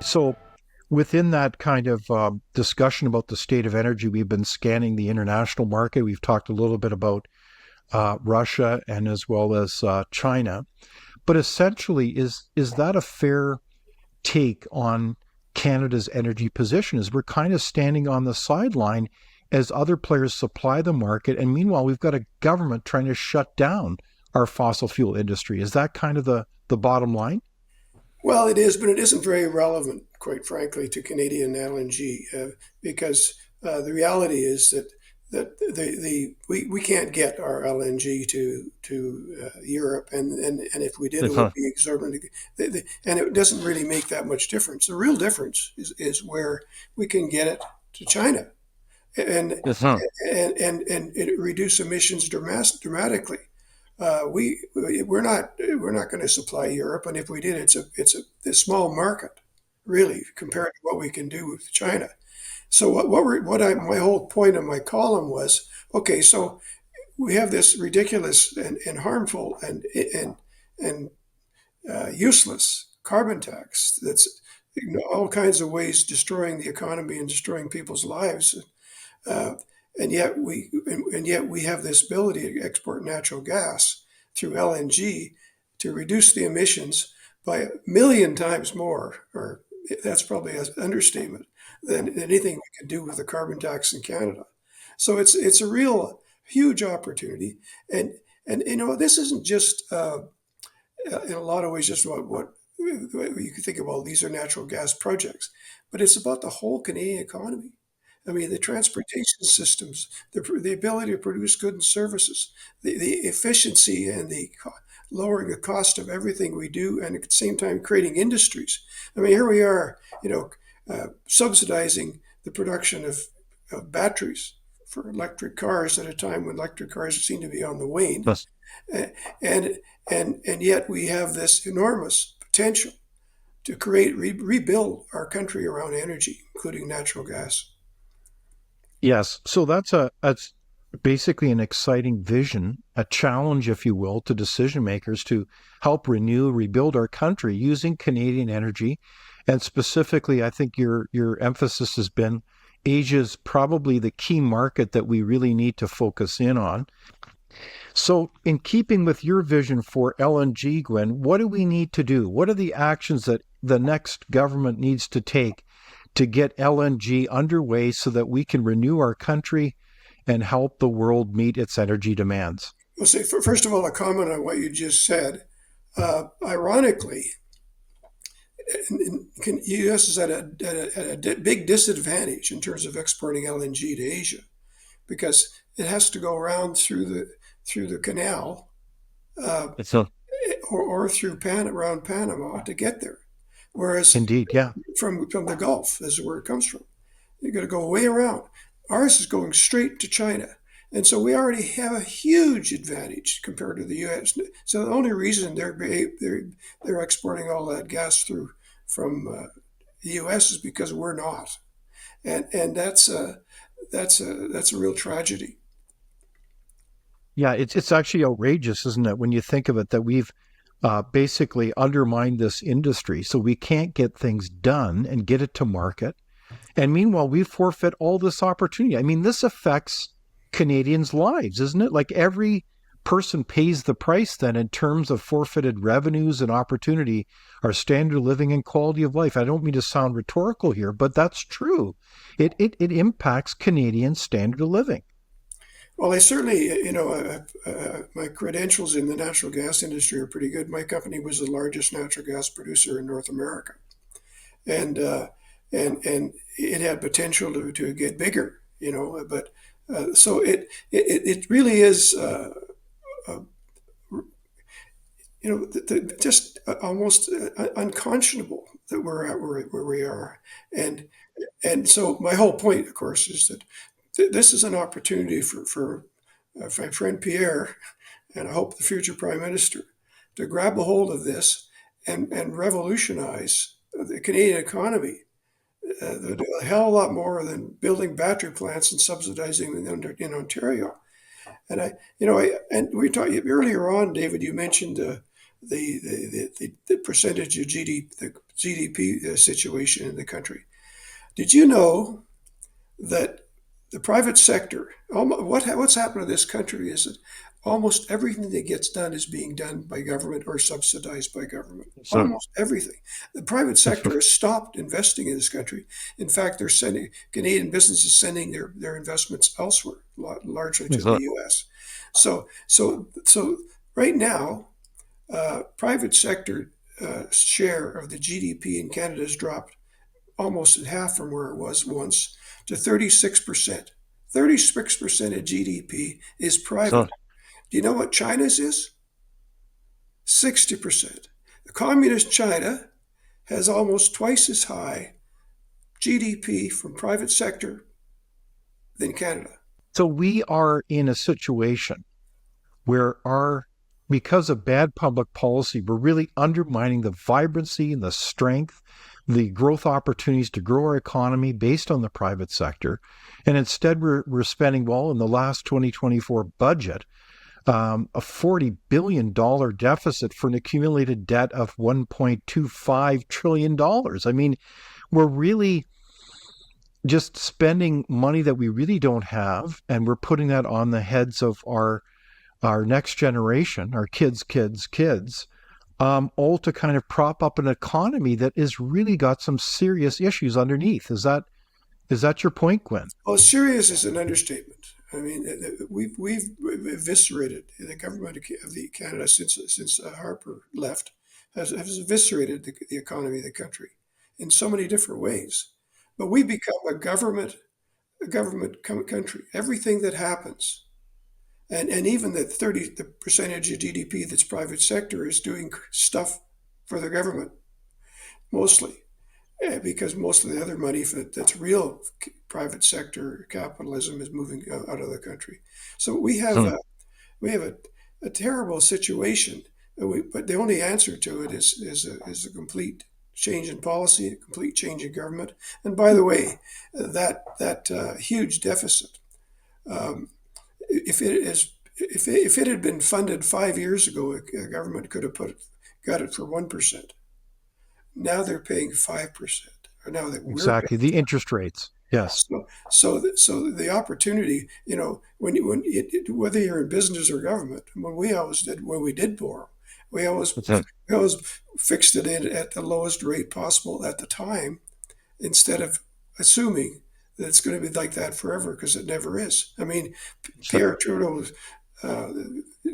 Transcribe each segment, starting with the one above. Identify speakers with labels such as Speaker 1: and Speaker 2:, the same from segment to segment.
Speaker 1: So, within that kind of discussion about the state of energy, we've been scanning the international market. We've talked a little bit about Russia and as well as China. But essentially, is that a fair take on Canada's energy position? Is we're kind of standing on the sideline as other players supply the market, and meanwhile, we've got a government trying to shut down our fossil fuel industry. Is that kind of the bottom line?
Speaker 2: Well, it is, but it isn't very relevant, quite frankly, to Canadian LNG because the reality is that we can't get our LNG to Europe, and if we did, it would
Speaker 1: Uh-huh.
Speaker 2: be exorbitant. And it doesn't really make that much difference. The real difference is where we can get it to China, and
Speaker 1: Uh-huh.
Speaker 2: and it reduce emissions dramatically. We're not going to supply Europe, and if we did, it's a small market, really, compared to what we can do with China. So my whole point of my column was, okay, so we have this ridiculous and harmful and useless carbon tax that's all kinds of ways destroying the economy and destroying people's lives. Uh, and yet we have this ability to export natural gas through LNG to reduce the emissions by a million times more, or that's probably an understatement, than anything we can do with the carbon tax in Canada. So it's a real huge opportunity, and this isn't just in a lot of ways just what you can think about. These are natural gas projects, but it's about the whole Canadian economy. I mean, the transportation systems, the ability to produce goods and services, the efficiency and lowering the cost of everything we do, and at the same time creating industries. I mean, here we are, subsidizing the production of batteries for electric cars at a time when electric cars seem to be on the wane,
Speaker 1: Yes.
Speaker 2: and and yet we have this enormous potential to create rebuild our country around energy, including natural gas.
Speaker 1: Yes. So that's basically an exciting vision, a challenge, if you will, to decision makers to help renew, rebuild our country using Canadian energy. And specifically, I think your emphasis has been Asia's probably the key market that we really need to focus in on. So, in keeping with your vision for LNG, Gwen, what do we need to do? What are the actions that the next government needs to take to get LNG underway so that we can renew our country and help the world meet its energy demands?
Speaker 2: Well, say, first of all, a comment on what you just said. Ironically, U.S. is at a big disadvantage in terms of exporting LNG to Asia because it has to go around through the canal, uh,
Speaker 1: It's a,
Speaker 2: or through around Panama to get there. Whereas
Speaker 1: indeed, yeah.
Speaker 2: from the Gulf is where it comes from. You got to go way around. Ours is going straight to China. And so we already have a huge advantage compared to the U.S. So the only reason they're exporting all that gas through from the U.S. is because we're not, and that's a real tragedy.
Speaker 1: Yeah, it's actually outrageous, isn't it, when you think of it, that we've basically undermined this industry so we can't get things done and get it to market. And meanwhile, we forfeit all this opportunity. I mean, this affects Canadians' lives, isn't it? Like every person pays the price then in terms of forfeited revenues and opportunity, our standard of living and quality of life. I don't mean to sound rhetorical here, but that's true. It impacts Canadian standard of living.
Speaker 2: Well, I certainly, my credentials in the natural gas industry are pretty good. My company was the largest natural gas producer in North America, and and it had potential to get bigger, But so it really is, uh, just almost unconscionable that we're at where we are, and and so my whole point, of course, is that this is an opportunity for my friend Pierre, and I hope the future Prime Minister, to grab a hold of this and revolutionize the Canadian economy. They'll do a hell of a lot more than building battery plants and subsidizing them in Ontario. And and we talked earlier on, David. You mentioned the percentage of GDP, GDP situation in the country. Did you know that the private sector, what's happened to this country is that almost everything that gets done is being done by government or subsidized by government.
Speaker 1: So,
Speaker 2: Almost everything. The private sector has stopped investing in this country. In fact, they're sending Canadian businesses sending their investments elsewhere, largely to the
Speaker 1: so,
Speaker 2: U.S. So right now, private sector share of the GDP in Canada has dropped almost in half from where it was once to 36%. 36% of GDP is private.
Speaker 1: so,
Speaker 2: Do you know what China's is? 60%. The communist China has almost twice as high GDP from private sector than Canada.
Speaker 1: so we are in a situation where because of bad public policy, we're really undermining the vibrancy and the strength, the growth opportunities to grow our economy based on the private sector. And instead, we're spending, well, in the last 2024 budget, a $40 billion deficit for an accumulated debt of $1.25 trillion. I mean, we're really just spending money that we really don't have, and we're putting that on the heads of our next generation, our kids, all to kind of prop up an economy that has really got some serious issues underneath. Is that your point, Gwyn?
Speaker 2: Well, serious is an understatement. I mean, we've eviscerated the government of the Canada since Harper left has eviscerated the economy of the country in so many different ways. But we become a government country. Everything that happens, and even the percentage of GDP that's private sector is doing stuff for the government mostly. Because most of the other money that's real private sector capitalism is moving out of the country. So
Speaker 1: Hmm.
Speaker 2: we have a terrible situation. But the only answer to it is a complete change in policy, a complete change in government. And by the way, that huge deficit, um, if it had been funded 5 years ago, a government could have got it for 1%. Now they're paying 5%, or now that we're
Speaker 1: Exactly.
Speaker 2: paying.
Speaker 1: The interest rates. Yes.
Speaker 2: So the opportunity, whether you're in business or government, when we did borrow, we always
Speaker 1: That's it.
Speaker 2: we always fixed it in at the lowest rate possible at the time, instead of assuming that it's going to be like that forever, because it never is. I mean,
Speaker 1: So,
Speaker 2: Pierre Trudeau, uh,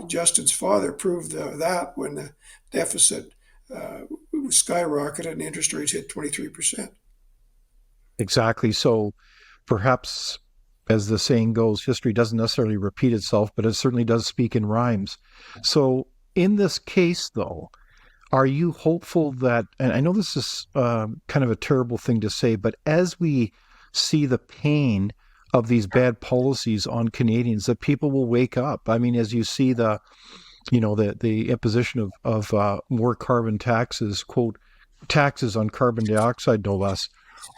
Speaker 2: Justin's father, proved that when the deficit skyrocketed and interest rates hit 23%.
Speaker 1: exactly. So perhaps, as the saying goes, history doesn't necessarily repeat itself, but it certainly does speak in rhymes. So in this case, though, are you hopeful that, and I know this is kind of a terrible thing to say, but as we see the pain of these bad policies on Canadians, that people will wake up? I mean, as you see the imposition of more carbon taxes, quote, taxes on carbon dioxide, no less,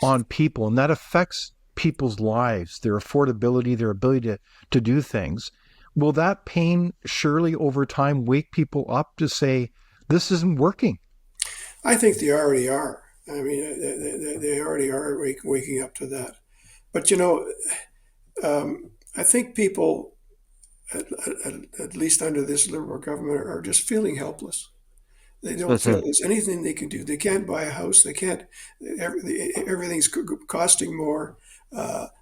Speaker 1: on people, and that affects people's lives, their affordability, their ability to do things. Will that pain surely over time wake people up to say, this isn't working?
Speaker 2: I think they already are. I mean, they already are waking up to that. But I think people, at least under this Liberal government, are just feeling helpless. They don't feel
Speaker 1: Mhm.
Speaker 2: there's anything they can do. They can't buy a house. They can't. Everything's costing more.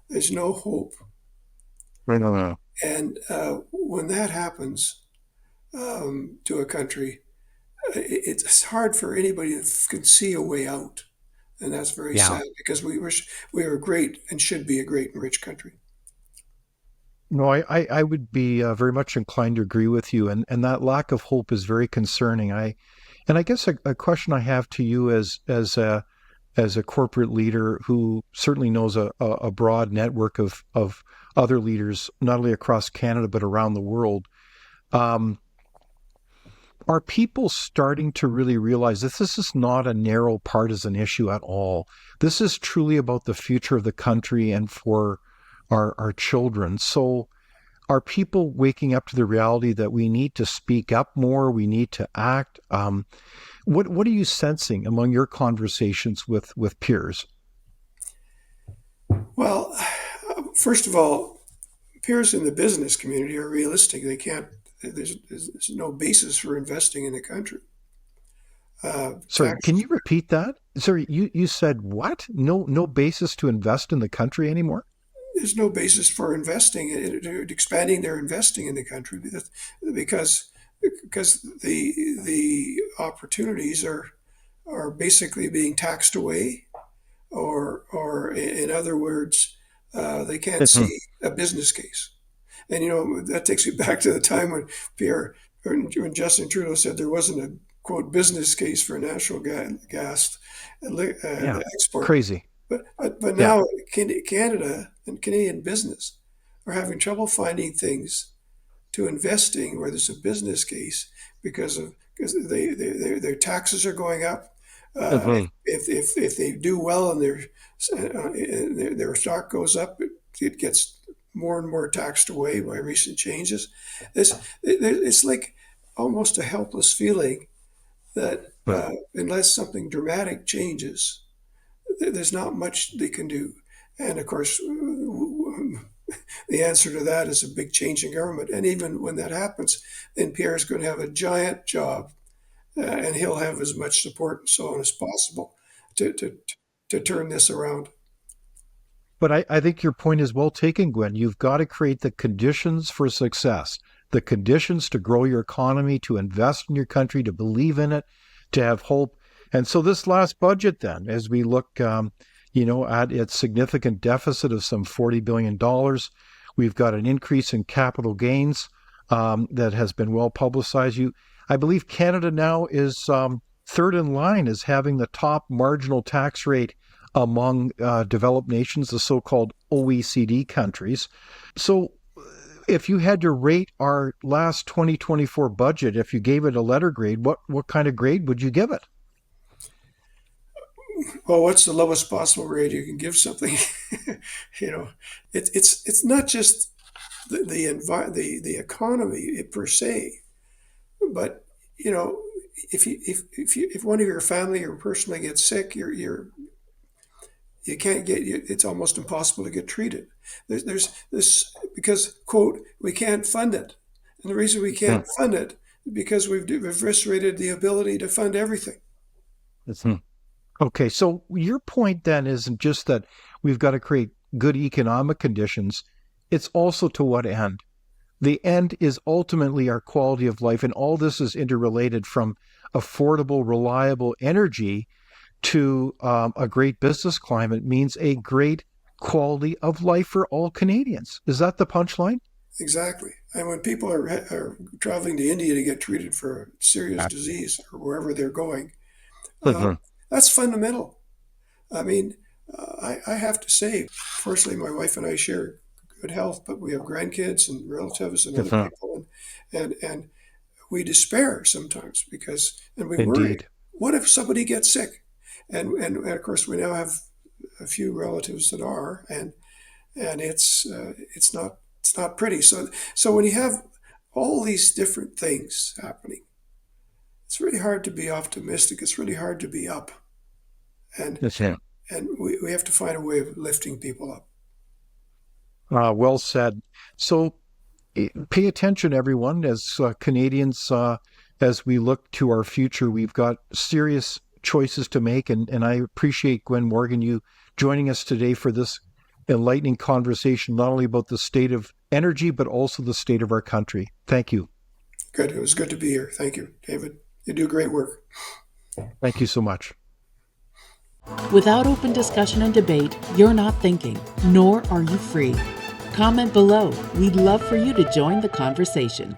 Speaker 2: There's no hope.
Speaker 1: Right on. No.
Speaker 2: And when that happens to a country, it's hard for anybody that can see a way out, and that's very
Speaker 1: Yeah.
Speaker 2: sad because we are great and should be a great and rich country.
Speaker 1: No, I would be very much inclined to agree with you, and that lack of hope is very concerning. I guess a question I have to you as a corporate leader who certainly knows a broad network of other leaders, not only across Canada but around the world. Um, are people starting to really realize that this is not a narrow partisan issue at all? This is truly about the future of the country and for our children. So are people waking up to the reality that we need to speak up more? We need to act. What are you sensing among your conversations with peers?
Speaker 2: Well, first of all, peers in the business community are realistic. They can't. There's no basis for investing in the country.
Speaker 1: Sorry, can
Speaker 2: Tax
Speaker 1: you repeat that? Sorry, you said what? No basis to invest in the country anymore?
Speaker 2: There's no basis for expanding their investing in the country because because the opportunities are basically being taxed away, or in other words, they can't
Speaker 1: Mhm.
Speaker 2: see a business case. And that takes me back to the time when Pierre, when Justin Trudeau said there wasn't a quote business case for natural gas
Speaker 1: Yeah,
Speaker 2: export.
Speaker 1: crazy.
Speaker 2: But
Speaker 1: Yeah.
Speaker 2: now Canada and Canadian business are having trouble finding things to investing where there's a business case because their taxes are going up.
Speaker 1: Mhm.
Speaker 2: If they do well and their stock goes up, it gets more and more taxed away by recent changes. It's like almost a helpless feeling that
Speaker 1: But
Speaker 2: unless something dramatic changes, there's not much they can do. And of course, the answer to that is a big change in government. And even when that happens, then Pierre's going to have a giant job, and he'll have as much support and so on as possible to, to, to turn this around.
Speaker 1: I think your point is well taken, Gwen. You've got to create the conditions for success, the conditions to grow your economy, to invest in your country, to believe in it, to have hope. And so this last budget, then, as we look, at its significant deficit of some $40 billion, we've got an increase in capital gains that has been well publicized. I believe Canada now is third in line as having the top marginal tax rate among developed nations, the so-called OECD countries. So if you had to rate our last 2024 budget, if you gave it a letter grade, what kind of grade would you give it?
Speaker 2: Well, what's the lowest possible grade you can give something? you know, it's not just the economy per se, but if one of your family or personally gets sick, you can't get it's almost impossible to get treated. There's this because quote we can't fund it, and the reason we
Speaker 1: Hmm.
Speaker 2: can't fund it is because we've eviscerated the ability to fund everything.
Speaker 1: Hmm. Okay, so your point then isn't just that we've got to create good economic conditions, it's also to what end? The end is ultimately our quality of life, and all this is interrelated from affordable, reliable energy to a great business climate means a great quality of life for all Canadians. Is that the punchline?
Speaker 2: Exactly. And when people are traveling to India to get treated for a serious disease or wherever they're going, uh,
Speaker 1: Mhm.
Speaker 2: that's fundamental. I mean, I have to say, fortunately, my wife and I share good health, but we have grandkids and relatives and other
Speaker 1: Mhm.
Speaker 2: people, and we despair sometimes and we worry.
Speaker 1: Indeed.
Speaker 2: What if somebody gets sick? And of course, we now have a few relatives that are, and it's not pretty. So when you have all these different things happening, it's really hard to be optimistic. It's really hard to be up, and
Speaker 1: That's it.
Speaker 2: we have to find a way of lifting people up.
Speaker 1: Well said. So pay attention, everyone, as Canadians, as we look to our future. We've got serious choices to make, and I appreciate, Gwyn Morgan, you joining us today for this enlightening conversation, not only about the state of energy, but also the state of our country. Thank you.
Speaker 2: Good. It was good to be here. Thank you, David. You do great work.
Speaker 1: Thank you so much.
Speaker 3: Without open discussion and debate, you're not thinking, nor are you free. Comment below. We'd love for you to join the conversation.